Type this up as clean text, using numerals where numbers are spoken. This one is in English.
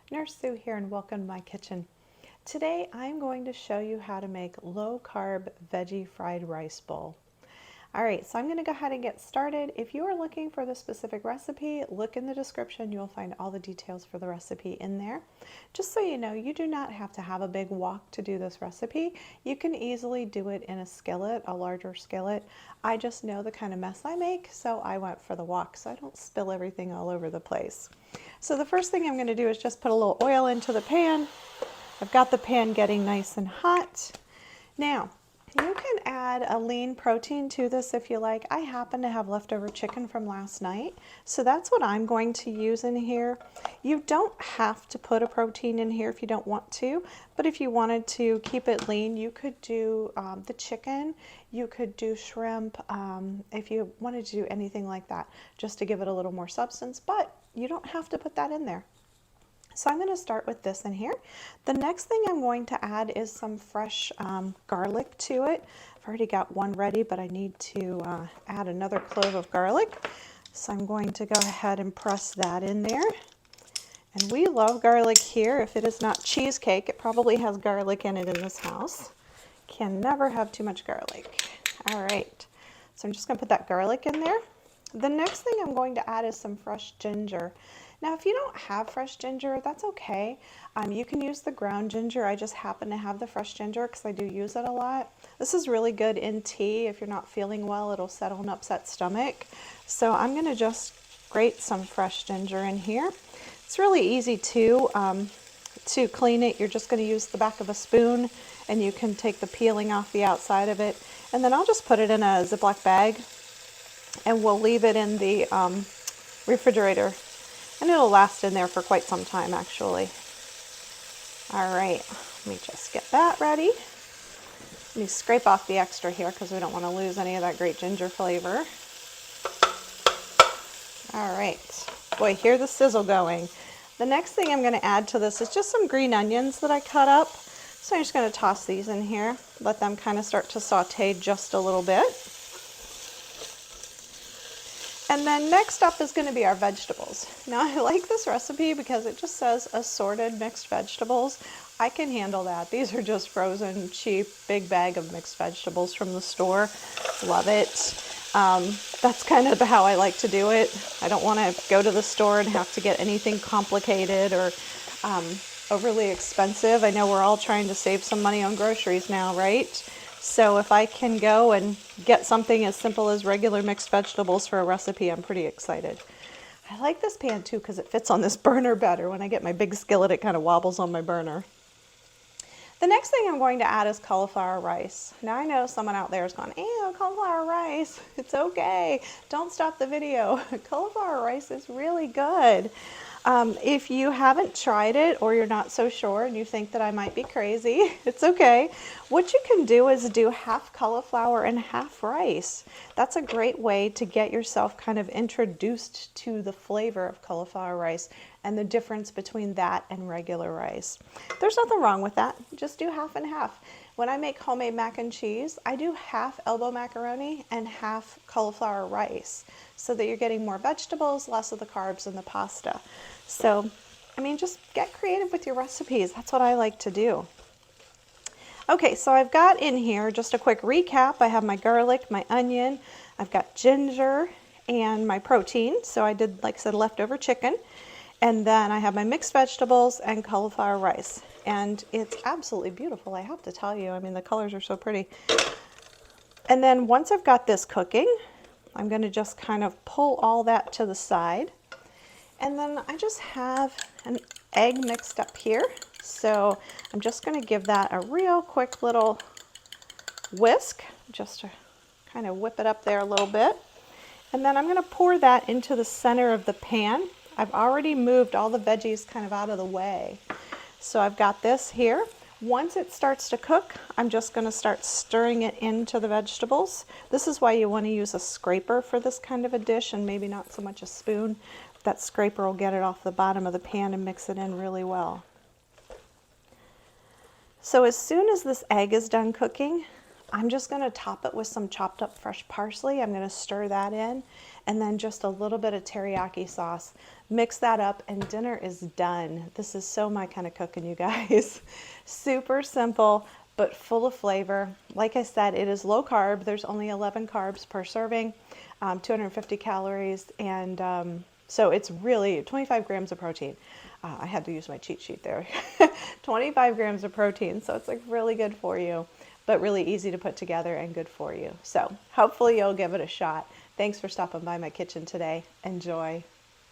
Nurse Sue here and welcome to my kitchen. Today I'm going to show you how to make low carb veggie fried rice bowl. Alright, so I'm going to go ahead and get started. If you are looking for the specific recipe, look in the description. You'll find all the details for the recipe in there. Just so you know, you do not have to have a big wok to do this recipe. You can easily do it in a skillet, a larger skillet. I just know the kind of mess I make, so I went for the wok so I don't spill everything all over the place. So the first thing I'm going to do is just put a little oil into the pan. I've got the pan getting nice and hot. Now, you can add a lean protein to this if you like. I happen to have leftover chicken from last night, so that's what I'm going to use in here. You don't have to put a protein in here if you don't want to, but if you wanted to keep it lean, you could do the chicken, you could do shrimp, if you wanted to do anything like that, just to give it a little more substance, but you don't have to put that in there. So I'm going to start with this in here. The next thing I'm going to add is some fresh garlic to it. I've already got one ready, but I need to add another clove of garlic. So I'm going to go ahead and press that in there. And we love garlic here. If it is not cheesecake, it probably has garlic in it in this house. Can never have too much garlic. All right, so I'm just going to put that garlic in there. The next thing I'm going to add is some fresh ginger. Now, if you don't have fresh ginger, that's okay. You can use the ground ginger. I just happen to have the fresh ginger because I do use it a lot. This is really good in tea. If you're not feeling well, it'll settle an upset stomach. So I'm going to just grate some fresh ginger in here. It's really easy to clean it. You're just going to use the back of a spoon and you can take the peeling off the outside of it. And then I'll just put it in a Ziploc bag and we'll leave it in the refrigerator. And it'll last in there for quite some time, actually. All right, let me just get that ready. Let me scrape off the extra here because we don't want to lose any of that great ginger flavor. All right, boy, hear the sizzle going. The next thing I'm going to add to this is just some green onions that I cut up. So I'm just going to toss these in here, let them kind of start to saute just a little bit. And then next up is going to be our vegetables. Now I like this recipe because it just says assorted mixed vegetables. I can handle that. These are just frozen, cheap, big bag of mixed vegetables from the store. Love it. That's kind of how I like to do it. I don't want to go to the store and have to get anything complicated or overly expensive. I know we're all trying to save some money on groceries now, right? So if I can go and get something as simple as regular mixed vegetables for a recipe, I'm pretty excited. I like this pan too because it fits on this burner better. When I get my big skillet, it kind of wobbles on my burner. The next thing I'm going to add is cauliflower rice. Now I know someone out there is going, ew, cauliflower rice. It's okay. Don't stop the video. Cauliflower rice is really good. If you haven't tried it or you're not so sure and you think that I might be crazy, it's okay. What you can do is do half cauliflower and half rice. That's a great way to get yourself kind of introduced to the flavor of cauliflower rice and the difference between that and regular rice. There's nothing wrong with that. Just do half and half. When I make homemade mac and cheese, I do half elbow macaroni and half cauliflower rice so that you're getting more vegetables, less of the carbs in the pasta. So, I mean, just get creative with your recipes. That's what I like to do. Okay, so I've got in here just a quick recap. I have my garlic, my onion, I've got ginger and my protein. So I did, like I said, leftover chicken. And then I have my mixed vegetables and cauliflower rice. And it's absolutely beautiful, I have to tell you. I mean, the colors are so pretty. And then once I've got this cooking, I'm going to just kind of pull all that to the side. And then I just have an egg mixed up here. So I'm just going to give that a real quick little whisk, just to kind of whip it up there a little bit. And then I'm going to pour that into the center of the pan. I've already moved all the veggies kind of out of the way. So I've got this here. Once it starts to cook, I'm just going to start stirring it into the vegetables. This is why you want to use a scraper for this kind of a dish and maybe not so much a spoon. That scraper will get it off the bottom of the pan and mix it in really well. So as soon as this egg is done cooking, I'm just going to top it with some chopped up fresh parsley. I'm going to stir that in, and then just a little bit of teriyaki sauce. Mix that up and dinner is done. This is so my kind of cooking, you guys. Super simple, but full of flavor. Like I said, it is low carb. There's only 11 carbs per serving, 250 calories, and so it's really 25 grams of protein. I had to use my cheat sheet there. 25 grams of protein, so it's like really good for you, but really easy to put together and good for you. So hopefully you'll give it a shot. Thanks for stopping by my kitchen today. Enjoy.